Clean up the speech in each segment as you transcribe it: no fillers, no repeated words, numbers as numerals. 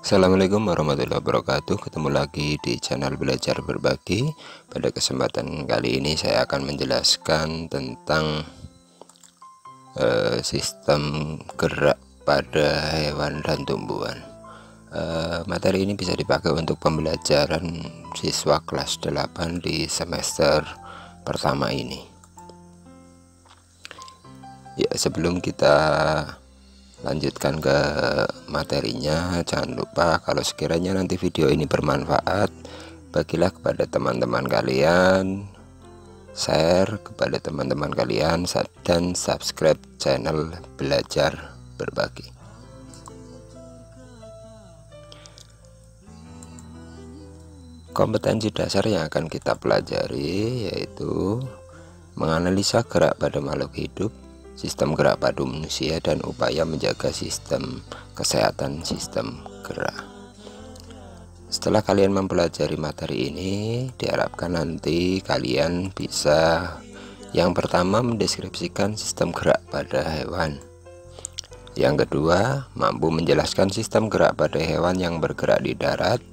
Assalamualaikum warahmatullahi wabarakatuh. Ketemu lagi di channel Belajar Berbagi. Pada kesempatan kali ini saya akan menjelaskan tentang sistem gerak pada hewan dan tumbuhan. Materi ini bisa dipakai untuk pembelajaran siswa kelas 8 di semester pertama ini. Ya, sebelum kita lanjutkan ke materinya, jangan lupa kalau sekiranya nanti video ini bermanfaat, bagilah kepada teman-teman kalian, share kepada teman-teman kalian, dan subscribe channel Belajar Berbagi. Kompetensi dasar yang akan kita pelajari yaitu menganalisa gerak pada makhluk hidup, sistem gerak pada manusia, dan upaya menjaga sistem kesehatan sistem gerak. Setelah kalian mempelajari materi ini, diharapkan nanti kalian bisa yang pertama mendeskripsikan sistem gerak pada hewan. Yang kedua, mampu menjelaskan sistem gerak pada hewan yang bergerak di darat,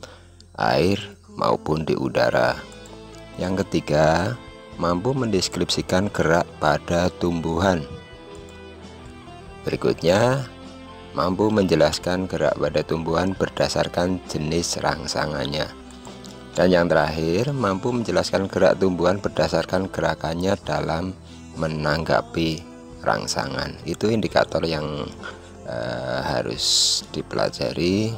air, maupun di udara. Yang ketiga, mampu mendeskripsikan gerak pada tumbuhan. Berikutnya, mampu menjelaskan gerak pada tumbuhan berdasarkan jenis rangsangannya. Dan yang terakhir, mampu menjelaskan gerak tumbuhan berdasarkan gerakannya dalam menanggapi rangsangan. Itu indikator yang harus dipelajari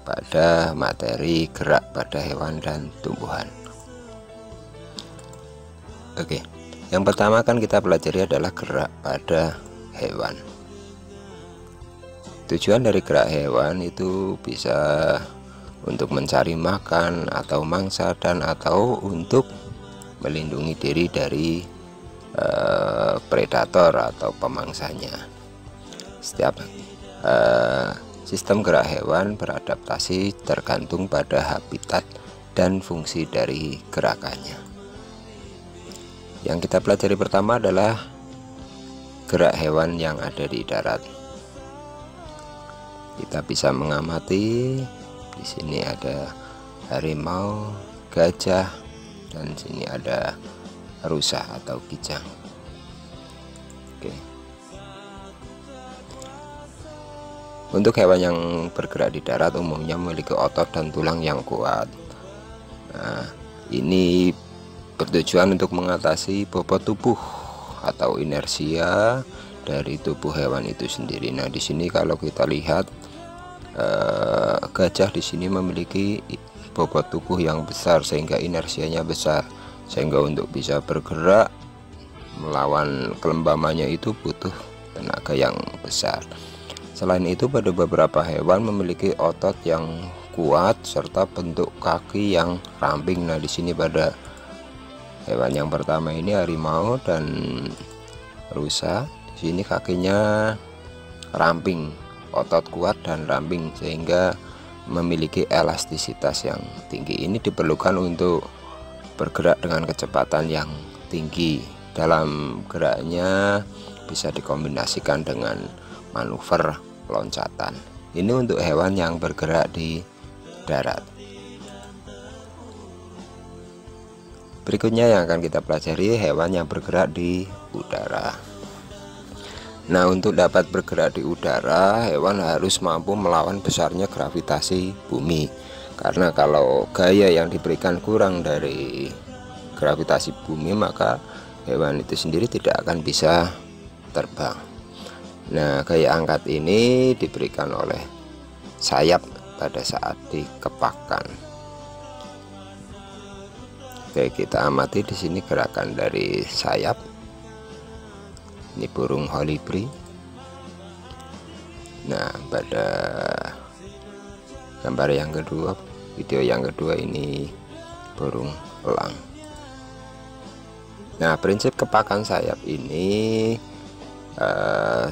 pada materi gerak pada hewan dan tumbuhan. Oke, yang pertama kan kita pelajari adalah gerak pada hewan. Tujuan dari gerak hewan itu bisa untuk mencari makan atau mangsa, dan atau untuk melindungi diri dari predator atau pemangsanya. Setiap sistem gerak hewan beradaptasi tergantung pada habitat dan fungsi dari gerakannya. Yang kita pelajari pertama adalah gerak hewan yang ada di darat. Kita bisa mengamati di sini ada harimau, gajah, dan sini ada rusa atau kijang. Oke. Untuk hewan yang bergerak di darat umumnya memiliki otot dan tulang yang kuat. Nah, ini bertujuan untuk mengatasi bobot tubuh atau inersia dari tubuh hewan itu sendiri. Nah, di sini kalau kita lihat gajah di sini memiliki bobot tubuh yang besar sehingga inersianya besar, sehingga untuk bisa bergerak melawan kelembamannya itu butuh tenaga yang besar. Selain itu, pada beberapa hewan memiliki otot yang kuat serta bentuk kaki yang ramping. Nah, di sini pada hewan yang pertama ini harimau dan rusa, di sini kakinya ramping, otot kuat dan ramping sehingga memiliki elastisitas yang tinggi. Ini diperlukan untuk bergerak dengan kecepatan yang tinggi. Dalam geraknya bisa dikombinasikan dengan manuver loncatan. Ini untuk hewan yang bergerak di darat. Berikutnya yang akan kita pelajari hewan yang bergerak di udara. Nah, untuk dapat bergerak di udara, hewan harus mampu melawan besarnya gravitasi bumi. Karena kalau gaya yang diberikan kurang dari gravitasi bumi, maka hewan itu sendiri tidak akan bisa terbang. Nah, gaya angkat ini diberikan oleh sayap pada saat dikepakkan. Oke, kita amati di sini gerakan dari sayap. Ini burung kolibri. Nah, pada gambar yang kedua, video yang kedua, ini burung elang. Nah, prinsip kepakan sayap ini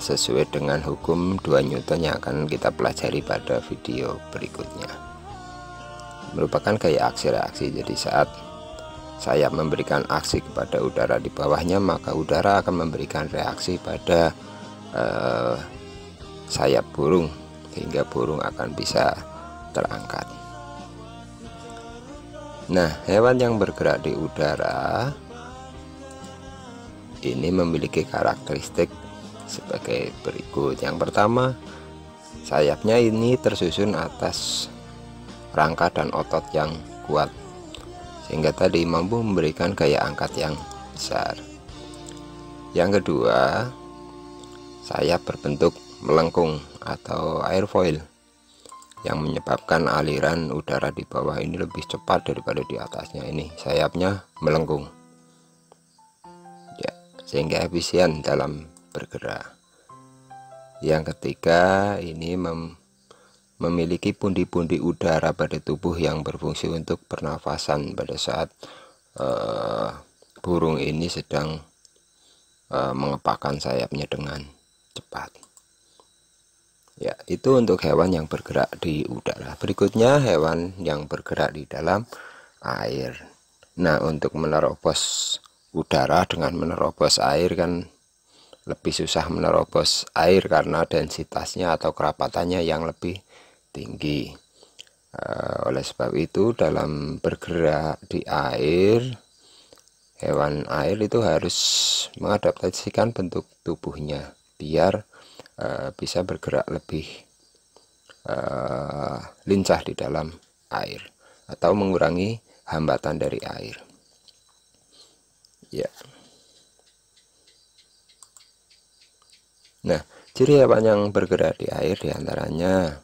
sesuai dengan hukum 2 Newton yang akan kita pelajari pada video berikutnya. Merupakan gaya aksi reaksi. Jadi saat sayap memberikan aksi kepada udara di bawahnya, maka udara akan memberikan reaksi pada sayap burung. sehingga burung akan bisa terangkat. Nah, hewan yang bergerak di udara ini memiliki karakteristik sebagai berikut. Yang pertama, sayapnya ini tersusun atas rangka dan otot yang kuat, sehingga tadi mampu memberikan gaya angkat yang besar. Yang kedua, sayap berbentuk melengkung atau airfoil yang menyebabkan aliran udara di bawah ini lebih cepat daripada di atasnya. Ini sayapnya melengkung ya, sehingga efisien dalam bergerak. Yang ketiga, ini memiliki pundi-pundi udara pada tubuh yang berfungsi untuk pernafasan pada saat burung ini sedang mengepakkan sayapnya dengan cepat. Ya, itu untuk hewan yang bergerak di udara. Berikutnya hewan yang bergerak di dalam air. Nah, untuk menerobos udara dengan menerobos air kan lebih susah menerobos air karena densitasnya atau kerapatannya yang lebih tinggi. Oleh sebab itu dalam bergerak di air, hewan air itu harus mengadaptasikan bentuk tubuhnya biar bisa bergerak lebih lincah di dalam air atau mengurangi hambatan dari air. Ya. Nah, ciri hewan yang bergerak di air diantaranya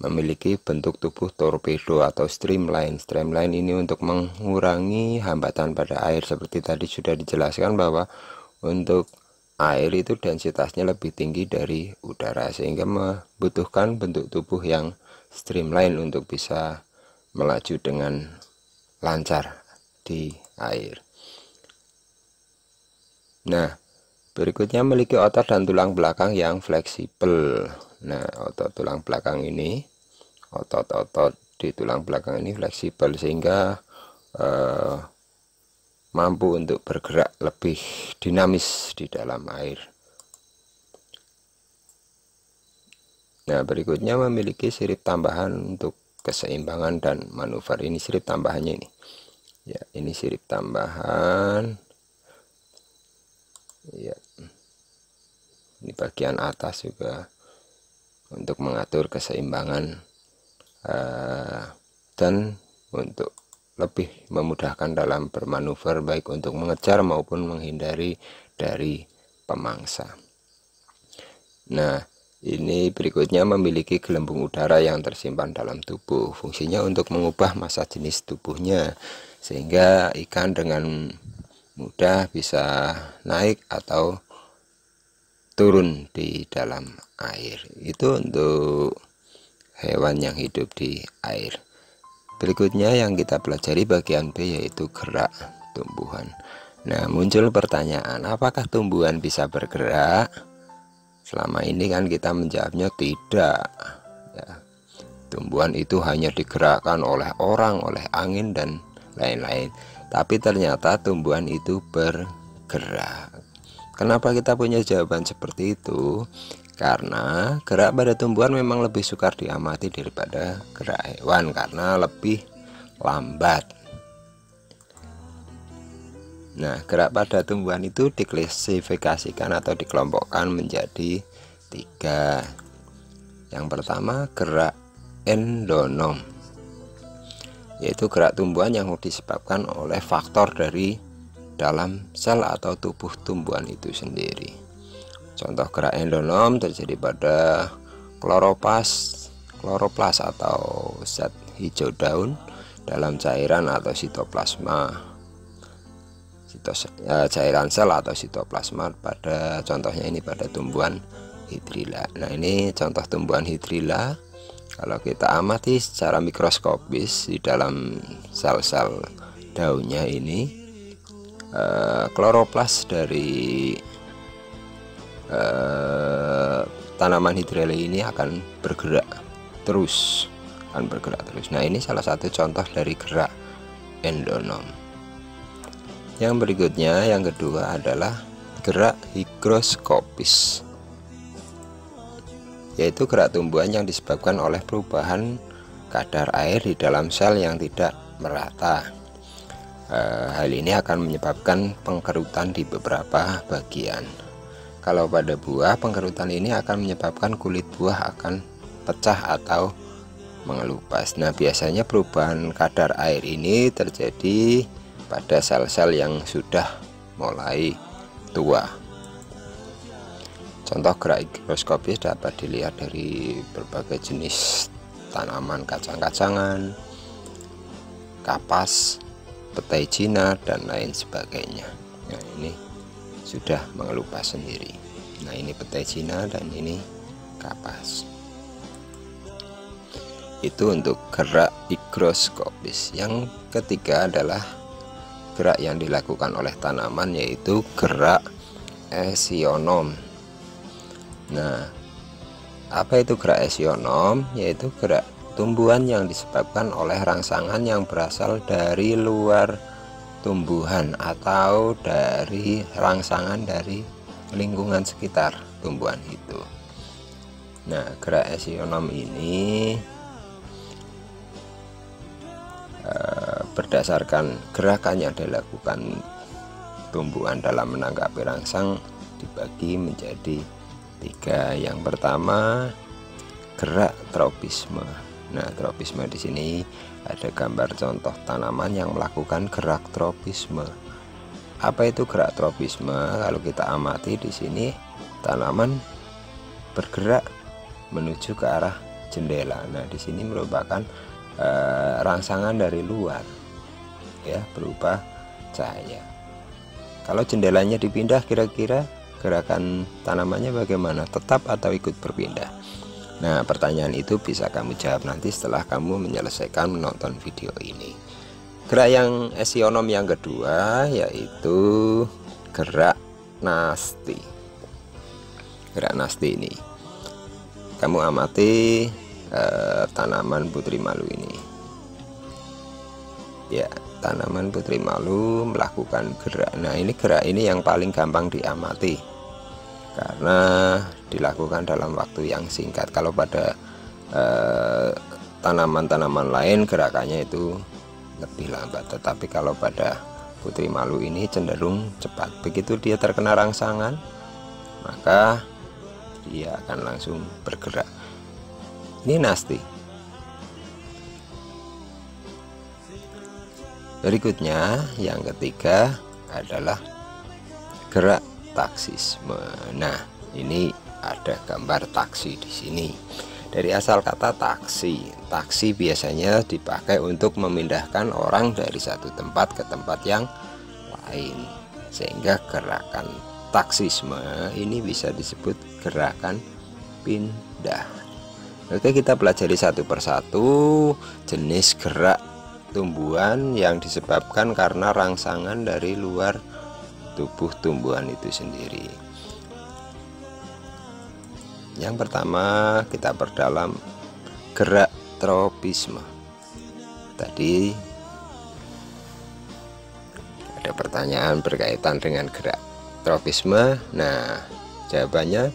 memiliki bentuk tubuh torpedo atau streamline. Streamline ini untuk mengurangi hambatan pada air. Seperti tadi sudah dijelaskan bahwa untuk air itu densitasnya lebih tinggi dari udara, sehingga membutuhkan bentuk tubuh yang streamline untuk bisa melaju dengan lancar di air. Nah, berikutnya memiliki otot dan tulang belakang yang fleksibel. Nah, otot tulang belakang ini, otot-otot di tulang belakang ini fleksibel sehingga mampu untuk bergerak lebih dinamis di dalam air. Nah, berikutnya memiliki sirip tambahan untuk keseimbangan dan manuver. Ini sirip tambahannya ini. Ya, ini sirip tambahan. Ya. Ini bagian atas juga untuk mengatur keseimbangan dan untuk lebih memudahkan dalam bermanuver baik untuk mengejar maupun menghindari dari pemangsa. Nah, ini berikutnya memiliki gelembung udara yang tersimpan dalam tubuh. Fungsinya untuk mengubah massa jenis tubuhnya sehingga ikan dengan mudah bisa naik atau turun di dalam air. Itu untuk hewan yang hidup di air. Berikutnya yang kita pelajari bagian B, yaitu gerak tumbuhan. Nah, muncul pertanyaan, apakah tumbuhan bisa bergerak? Selama ini kan kita menjawabnya tidak ya. Tumbuhan itu hanya digerakkan oleh orang, oleh angin dan lain-lain. Tapi ternyata tumbuhan itu bergerak. Kenapa kita punya jawaban seperti itu? Karena gerak pada tumbuhan memang lebih sukar diamati daripada gerak hewan karena lebih lambat. Nah, gerak pada tumbuhan itu diklasifikasikan atau dikelompokkan menjadi 3. Yang pertama, gerak endonom, yaitu gerak tumbuhan yang disebabkan oleh faktor dari dalam sel atau tubuh tumbuhan itu sendiri. Contoh gerak endonom terjadi pada kloroplas atau zat hijau daun dalam cairan atau sitoplasma, cairan sel atau sitoplasma pada contohnya ini pada tumbuhan hidrilla. Nah, ini contoh tumbuhan hidrilla. Kalau kita amati secara mikroskopis di dalam sel-sel daunnya ini, kloroplas dari tanaman hidrilla ini akan bergerak terus, Nah, ini salah satu contoh dari gerak endonom. Yang berikutnya, yang kedua adalah gerak higroskopis. yaitu gerak tumbuhan yang disebabkan oleh perubahan kadar air di dalam sel yang tidak merata. Hal ini akan menyebabkan pengkerutan di beberapa bagian. Kalau pada buah, pengkerutan ini akan menyebabkan kulit buah akan pecah atau mengelupas. Nah, biasanya perubahan kadar air ini terjadi pada sel-sel yang sudah mulai tua. Contoh gerak higroskopis dapat dilihat dari berbagai jenis tanaman kacang-kacangan, kapas, petai Cina, dan lain sebagainya. Nah, ini sudah mengelupas sendiri. Nah, ini petai Cina dan ini kapas. Itu untuk gerak higroskopis. Yang ketiga adalah gerak yang dilakukan oleh tanaman, yaitu gerak esionom. Nah, apa itu gerak esionom? Yaitu gerak tumbuhan yang disebabkan oleh rangsangan yang berasal dari luar tumbuhan atau dari rangsangan dari lingkungan sekitar tumbuhan itu. Nah, gerak esionom ini berdasarkan gerakan yang dilakukan tumbuhan dalam menanggapi rangsang dibagi menjadi 3. Yang pertama, gerak tropisme. Nah, tropisme di sini ada gambar contoh tanaman yang melakukan gerak tropisme. Apa itu gerak tropisme? Kalau kita amati di sini, tanaman bergerak menuju ke arah jendela. Nah, di sini merupakan rangsangan dari luar, ya, berupa cahaya. Kalau jendelanya dipindah, kira-kira gerakan tanamannya bagaimana? Tetap atau ikut berpindah? Nah, pertanyaan itu bisa kamu jawab nanti setelah kamu menyelesaikan menonton video ini. Gerak yang esionom yang kedua yaitu gerak nasti. Gerak nasti ini kamu amati tanaman putri malu ini. Ya, tanaman putri malu melakukan gerak. Nah, ini gerak ini yang paling gampang diamati karena dilakukan dalam waktu yang singkat. Kalau pada tanaman-tanaman lain gerakannya itu lebih lambat, tetapi kalau pada putri malu ini cenderung cepat. Begitu dia terkena rangsangan, maka dia akan langsung bergerak. Ini nasti. Berikutnya yang ketiga adalah gerak taksisme. Nah, ini ada gambar taksi di sini. Dari asal kata taksi, taksi biasanya dipakai untuk memindahkan orang dari satu tempat ke tempat yang lain, sehingga gerakan taksisme ini bisa disebut gerakan pindah. Oke, kita pelajari satu persatu jenis gerak tumbuhan yang disebabkan karena rangsangan dari luar tubuh tumbuhan itu sendiri. Yang pertama, kita perdalam gerak tropisme. Tadi ada pertanyaan berkaitan dengan gerak tropisme. Nah, jawabannya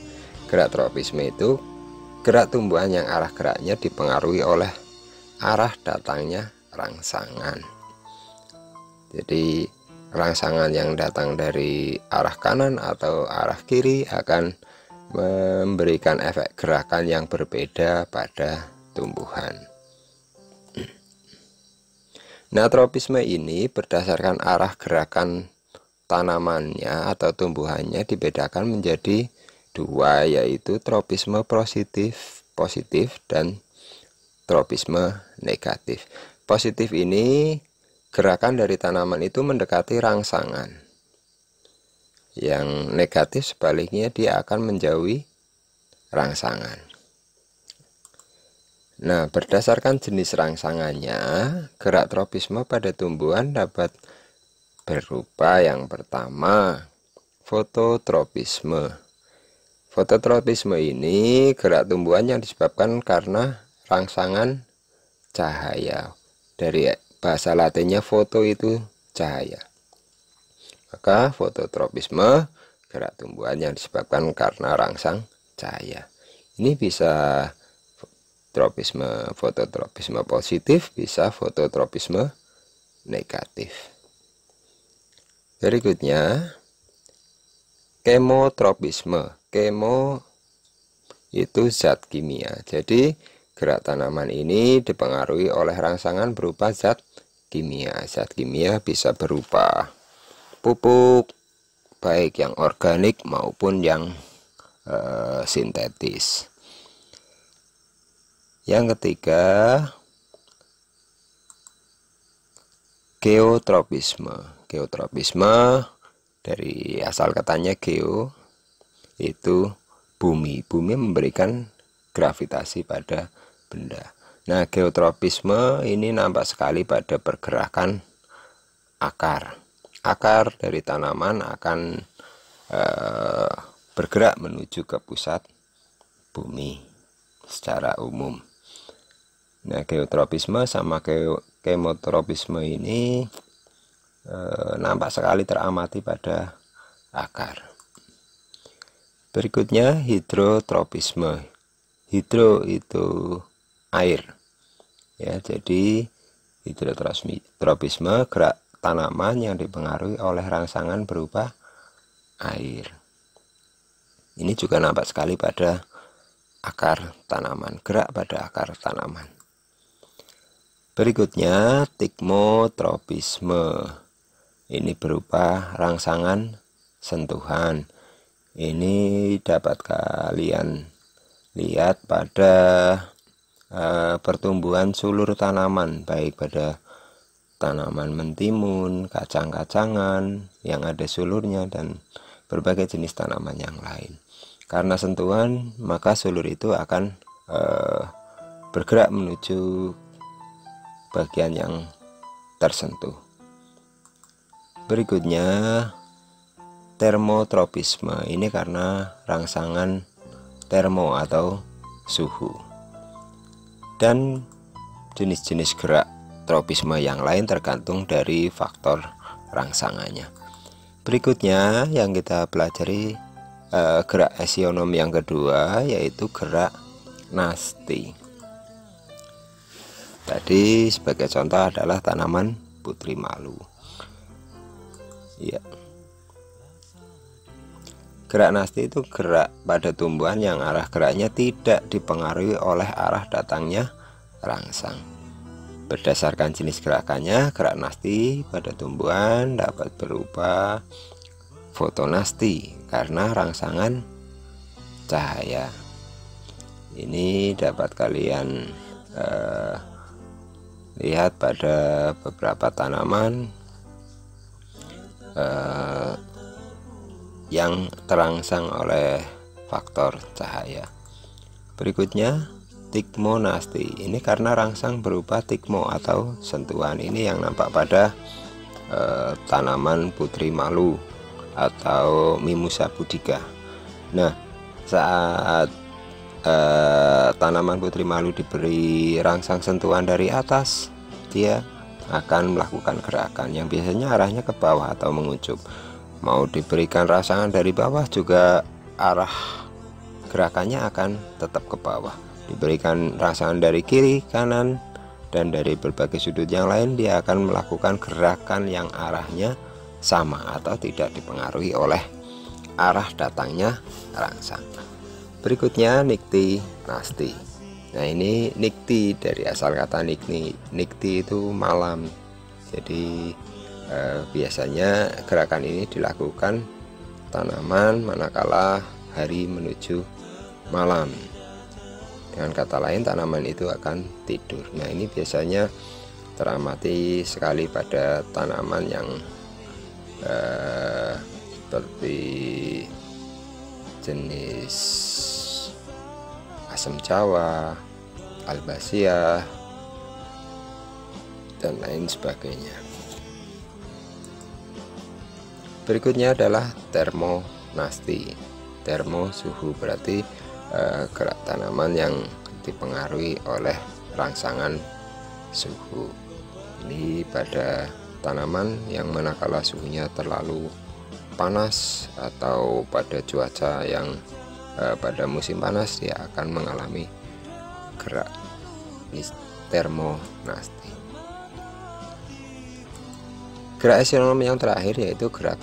gerak tropisme itu gerak tumbuhan yang arah geraknya dipengaruhi oleh arah datangnya rangsangan. Jadi rangsangan yang datang dari arah kanan atau arah kiri akan memberikan efek gerakan yang berbeda pada tumbuhan. Nah, tropisme ini berdasarkan arah gerakan tanamannya atau tumbuhannya dibedakan menjadi 2, yaitu tropisme positif dan tropisme negatif. Positif ini gerakan dari tanaman itu mendekati rangsangan. Yang negatif sebaliknya dia akan menjauhi rangsangan. Nah, berdasarkan jenis rangsangannya, gerak tropisme pada tumbuhan dapat berupa yang pertama, fototropisme. Fototropisme ini gerak tumbuhan yang disebabkan karena rangsangan cahaya. Dari bahasa latinnya foto itu cahaya. Maka fototropisme gerak tumbuhan yang disebabkan karena rangsang cahaya. Ini bisa fototropisme positif, bisa fototropisme negatif. Berikutnya kemotropisme. Kemo itu zat kimia. Jadi gerak tanaman ini dipengaruhi oleh rangsangan berupa zat kimia. Zat kimia bisa berupa pupuk, baik yang organik maupun yang sintetis. Yang ketiga, geotropisme. Geotropisme dari asal katanya geo, itu bumi. Bumi memberikan gravitasi pada benda. Nah, geotropisme ini nampak sekali pada pergerakan akar. Akar dari tanaman akan bergerak menuju ke pusat bumi secara umum. Nah, geotropisme sama kemotropisme ini nampak sekali teramati pada akar. Berikutnya hidrotropisme. Hidro itu air, ya. Jadi hidrotropisme gerak tanaman yang dipengaruhi oleh rangsangan berupa air. Ini juga nampak sekali pada akar tanaman, gerak pada akar tanaman. Berikutnya tigmotropisme. Ini berupa rangsangan sentuhan. Ini dapat kalian lihat pada pertumbuhan sulur tanaman, baik pada tanaman mentimun, kacang-kacangan yang ada sulurnya, dan berbagai jenis tanaman yang lain. Karena sentuhan, maka sulur itu akan bergerak menuju bagian yang tersentuh. Berikutnya termotropisme. Ini karena rangsangan termo atau suhu. Dan jenis-jenis gerak tropisme yang lain tergantung dari faktor rangsangannya. Berikutnya yang kita pelajari gerak esionom yang kedua, yaitu gerak nasti. Tadi sebagai contoh adalah tanaman putri malu. Ya. Gerak nasti itu gerak pada tumbuhan yang arah geraknya tidak dipengaruhi oleh arah datangnya rangsang. Berdasarkan jenis gerakannya, gerak nasti pada tumbuhan dapat berupa fotonasti karena rangsangan cahaya. Ini dapat kalian lihat pada beberapa tanaman yang terangsang oleh faktor cahaya. Berikutnya tigmonasti. Ini karena rangsang berupa tigmo atau sentuhan. Ini yang nampak pada tanaman putri malu atau Mimosa pudica. Nah, saat tanaman putri malu diberi rangsang sentuhan dari atas, dia akan melakukan gerakan yang biasanya arahnya ke bawah atau mengucup. Mau diberikan rangsangan dari bawah juga arah gerakannya akan tetap ke bawah. Diberikan rangsangan dari kiri, kanan, dan dari berbagai sudut yang lain, dia akan melakukan gerakan yang arahnya sama atau tidak dipengaruhi oleh arah datangnya rangsang. Berikutnya nikti nasti. Nah, ini nikti dari asal kata nikti. Nikti itu malam. Jadi biasanya gerakan ini dilakukan tanaman manakala hari menuju malam. Dengan kata lain, tanaman itu akan tidur. Nah, ini biasanya teramati sekali pada tanaman yang seperti jenis asam jawa, albasiah, dan lain sebagainya. Berikutnya adalah termonasti. Termo suhu, berarti gerak tanaman yang dipengaruhi oleh rangsangan suhu. Ini pada tanaman yang manakala suhunya terlalu panas atau pada cuaca yang pada musim panas dia akan mengalami gerak termonasti. Gerak astronom yang terakhir yaitu gerak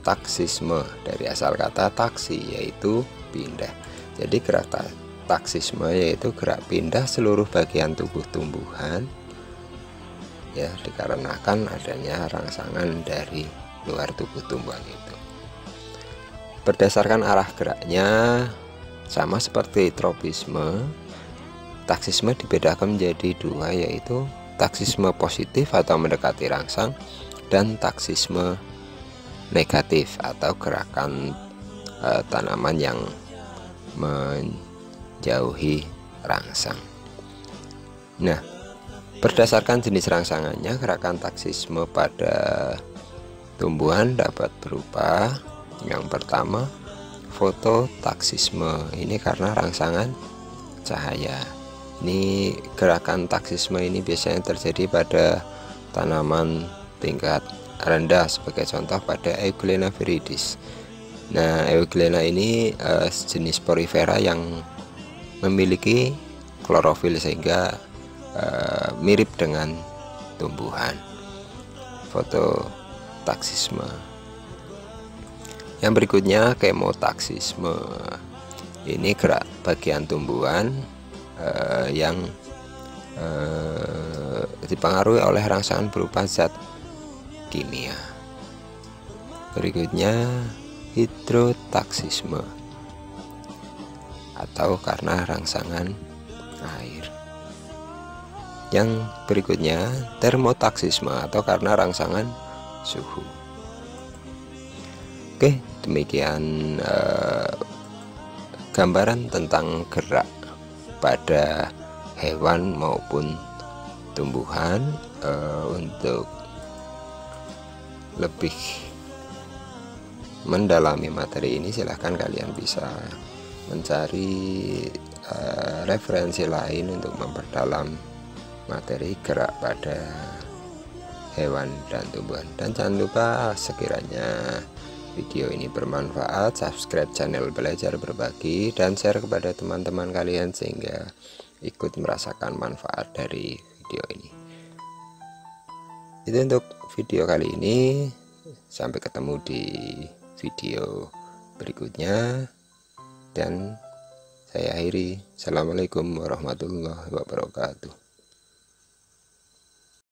taksisme, dari asal kata taksi yaitu pindah. Jadi gerak taksisme yaitu gerak pindah seluruh bagian tubuh tumbuhan ya, dikarenakan adanya rangsangan dari luar tubuh tumbuhan itu. Berdasarkan arah geraknya sama seperti tropisme, taksisme dibedakan menjadi dua, yaitu taksisme positif atau mendekati rangsang dan taksisme negatif atau gerakan tanaman yang menjauhi rangsang. Nah, berdasarkan jenis rangsangannya, gerakan taksisme pada tumbuhan dapat berupa yang pertama fototaksisme, ini karena rangsangan cahaya. Ini gerakan taksisme ini biasanya terjadi pada tanaman tingkat rendah, sebagai contoh pada Euglena viridis. Nah, Euglena ini jenis porifera yang memiliki klorofil sehingga mirip dengan tumbuhan. Fototaksisme. Yang berikutnya kemotaksisme. Ini gerak bagian tumbuhan yang dipengaruhi oleh rangsangan berupa zat kimia. Berikutnya hidrotaksisme atau karena rangsangan air. Yang berikutnya termotaksisme atau karena rangsangan suhu. Oke, demikian gambaran tentang gerak pada hewan maupun tumbuhan. Untuk lebih mendalami materi ini, silahkan kalian bisa mencari referensi lain untuk memperdalam materi gerak pada hewan dan tumbuhan. Dan jangan lupa, sekiranya video ini bermanfaat, subscribe channel Belajar Berbagi dan share kepada teman-teman kalian sehingga ikut merasakan manfaat dari video ini. Itu untuk video kali ini. Sampai ketemu di video berikutnya, dan saya akhiri. Assalamualaikum warahmatullahi wabarakatuh.